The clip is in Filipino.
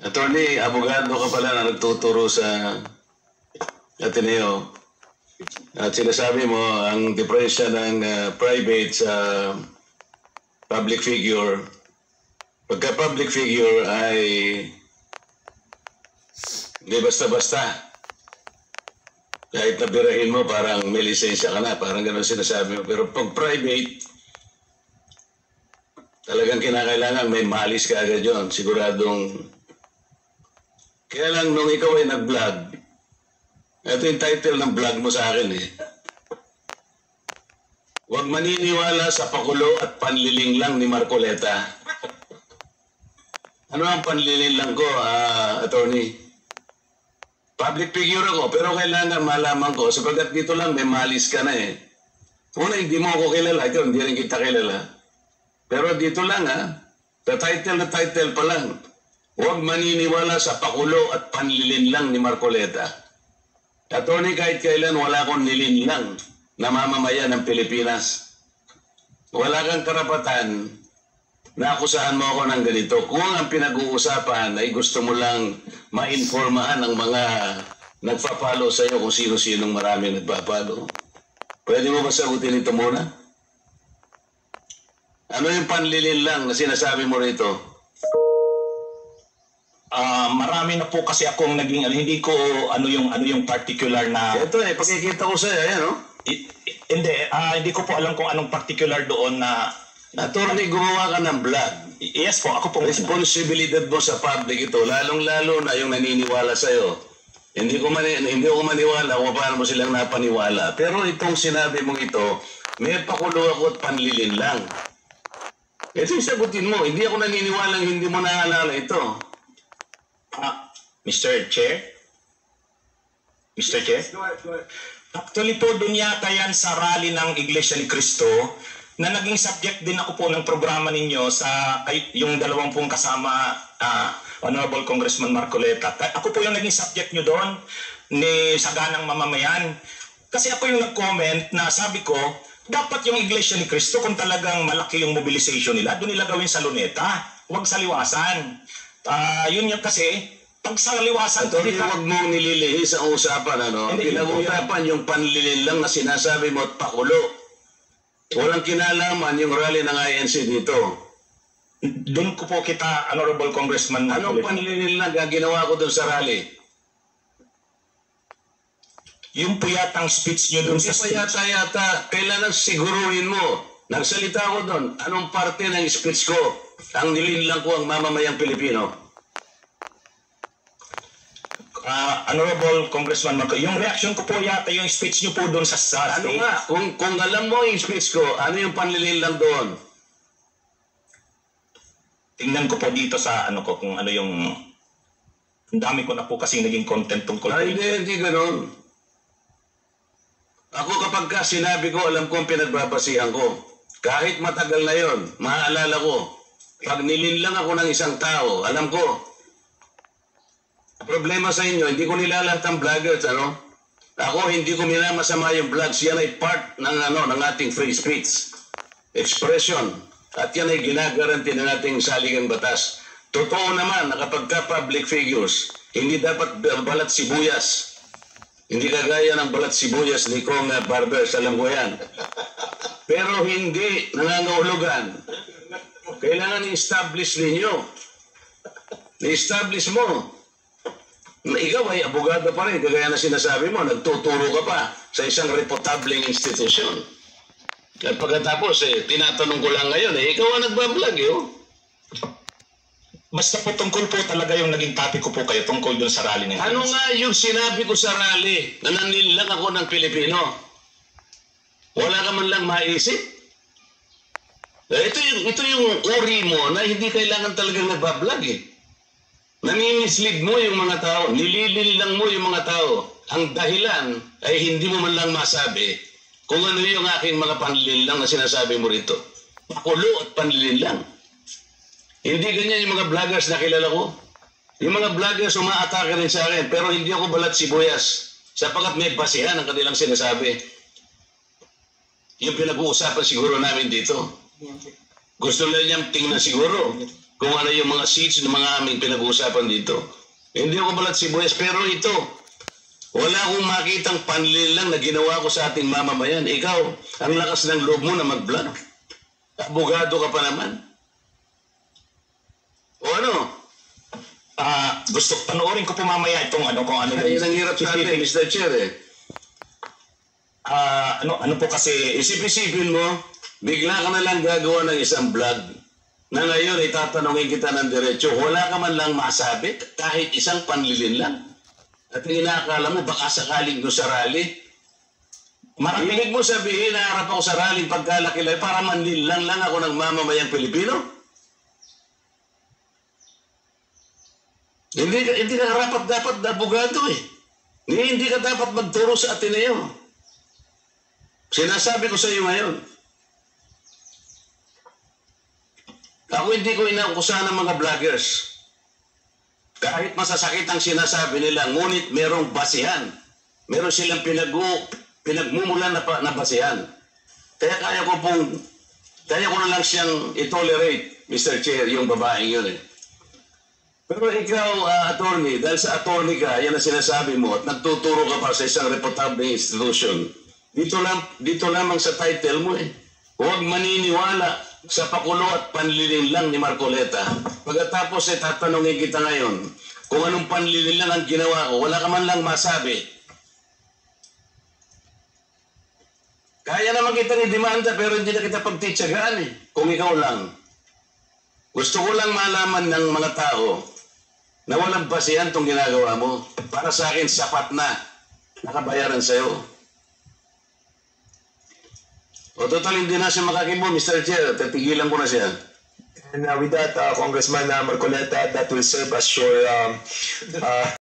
Attorney, abogado ka pala na nagtuturo sa Ateneo. At sinasabi mo, ang diferensya ng private sa public figure, pagka public figure ay hindi basta-basta. Kahit nabirahin mo, parang may lisensya ka na, parang gano'n sinasabi mo. Pero pag private, talagang kinakailangan may malis ka agad yun. Siguradong. Kaya lang nung ikaw ay nag-vlog, ito yung title ng vlog mo sa akin eh. Huwag maniniwala sa pakulo at panliling lang ni Marcoleta. Ano ang panliling lang ko, attorney? Public figure ako, pero kailangan malaman ko, sapagkat dito lang may malis ka na eh. Una, hindi mo ako kilala, ikaw hindi rin kita kilala. Pero dito lang the title na title pa lang. Huwag maniniwala sa pakulo at panlilin lang ni Marcoleta. Attorney, kahit kailan wala akong nilinlang na mamamayan ng Pilipinas. Wala kang karapatan na akusahan mo ako ng ganito. Kung ang pinag-uusapan ay gusto mo lang ma-informahan ang mga nagpa-follow sa iyo kung sino-sinong maraming nagpa-follow. Pwede mo ba sagutin ito muna? Ano yung panlilin lang na sinasabi mo rito? Marami na po kasi akong naging hindi ko ano yung particular na ito pakikita ko sa iyo, ayan hindi ko po alam kung anong particular doon na attorney, gumawa ka ng vlog. Yes po, ako po. Responsibilidad mo sa public ito, lalong-lalo na yung naniniwala sa iyo. Hindi ko maniwala kung paano mo silang napaniwala. Pero itong sinabi mong ito, may pakulo ako at panlilin lang. Ito yung sagutin mo, hindi ako naniniwala hindi mo naalala ito. Mr. Chair? Mr. Chair? Go ahead. Actually po, doon yata yan sa rally ng Iglesia ni Cristo na naging subject din ako po ng programa ninyo sa yung dalawang pong kasama Honorable Congressman Marcoleta. Ako po yung naging subject nyo doon ni Saganang Mamamayan. Kasi ako yung nag-comment na sabi ko, dapat yung Iglesia ni Cristo kung talagang malaki yung mobilization nila, doon nila gawin sa Luneta, huwag sa Liwasan. Yun yung kasi, pag sa Liwasan... Huwag mong nililihi sa usapan, ano? Pinag-usapan yung panlilin lang na sinasabi mo at pakulo. Walang kinalaman yung rally ng INC dito. Doon ko po kita, Honorable Congressman... Anong panlilin lang ginawa ko doon sa rally? Yung po yatang speech nyo doon sa speech. Yata. Kailangan siguruhin mo. Nagsalita ako doon. Anong parte ng speech ko? Ang nilinlang ko ang mamamayang Pilipino. Honorable Congressman Marco, yung reaction ko po yata yung speech nyo po doon sa ano nga? Kung alam mo yung speech ko, ano yung panlilinlang doon? Tingnan ko po dito sa ano ko kung ano yung... Ang dami ko na po kasi naging content tungkol po. Hindi ganun. Ako kapag ka sinabi ko, alam ko ang pinagbabasihan ko. Kahit matagal na yon, maaalala ko. Pag nilinlang ako ng isang tao, alam ko. Problema sa inyo, hindi ko nilalat ang vloggers, ano? Ako, hindi ko minamasama yung vlogs. Yan ay part ng ating free speech. Expression. At yan ay ginagaranti ng ating saligang batas. Totoo naman na kapag ka public figures, hindi dapat balat sibuyas. Hindi kagaya ng balat sibuyas ni Kong Barbers, alam ko yan. Pero hindi nangangahulugan. Kailangan i-establish ninyo. I-establish mo. Ikaw ay abogado pa rin, kagaya na sinasabi mo, nagtuturo ka pa sa isang reputableng institusyon. At pagkatapos, tinatanong ko lang ngayon, ikaw ang nagbablog, Basta po tungkol po talaga yung naging topic ko po kayo tungkol dun sa rally ng ano nga yung sinabi ko sa rally na nanilang ako ng Pilipino? Wala ka man lang maisip? Ito yung uri mo na hindi kailangan talagang nagbablog Nami-mislead mo yung mga tao, nililin lang mo yung mga tao. Ang dahilan ay hindi mo man lang masabi kung ano yung aking mga panlilin lang na sinasabi mo rito. Pakulo at panlilin lang. Hindi ganyan yung mga vloggers na kilala ko. Yung mga vloggers umaatake rin sa akin, pero hindi ako balat sibuyas sapagkat may basihan ang kanilang sinasabi. Yung pinag-uusapan siguro namin dito. Gusto lang niyang tingnan siguro. kung ano yung mga seats ng mga aming pinag-uusapan dito. Hindi ako balat sibuyas, pero ito, wala akong makitang panlil lang na ginawa ko sa ating mamamayan. Ikaw, ang lakas ng loob mo na mag-vlog. Abogado ka pa naman. O ano? Gusto, panoorin ko po mamaya itong ano, kung ano Ay, ang hirap sa atin, Mr. Chair eh. ano po kasi, Isip-isipin mo, bigla ka na lang gagawa ng isang vlog na ngayon itatanungin kita ng diretso, wala ka man lang masabi, kahit isang panlilin lang. At inaakala mo, baka sakaling doon sa rally. Ibig mo sabihin, naharap ako sa rally pagkalakilay para manlilang lang ako ng mamamayang Pilipino? Hindi ka dapat na abogado eh. Hindi ka dapat magturo sa Ateneo. Sinasabi ko sa iyo ngayon. Ako hindi ko inaakusahan ng mga vloggers. Kahit masasakit ang sinasabi nila, ngunit merong basihan. Meron silang pinagmumulan na basihan. Kaya kaya ko na lang siyang itolerate, Mr. Chair, yung babaeng yun eh. Pero ikaw, attorney, dahil sa attorney ka, yan ang sinasabi mo, at nagtuturo ka pa sa isang reputable institution, dito lamang sa title mo eh. Huwag maniniwala sa pakulo at panlilin lang ni Marcoleta. Pagkatapos tatanungin kita ngayon, kung anong panlilin lang ang ginawa ko, wala ka man lang masabi. Kaya naman kita ni demanda pero hindi na kita pagtitsagaan eh. Kung ikaw lang. Gusto ko lang malaman ng mga tao na walang basihan itong ginagawa mo. Para sa akin, sapat na. Nakabayaran sa'yo. O total, hindi na siya makakibo, Mr. Chair. Tatigilan ko na siya. And with that, Congressman Marcoleta, that will serve as your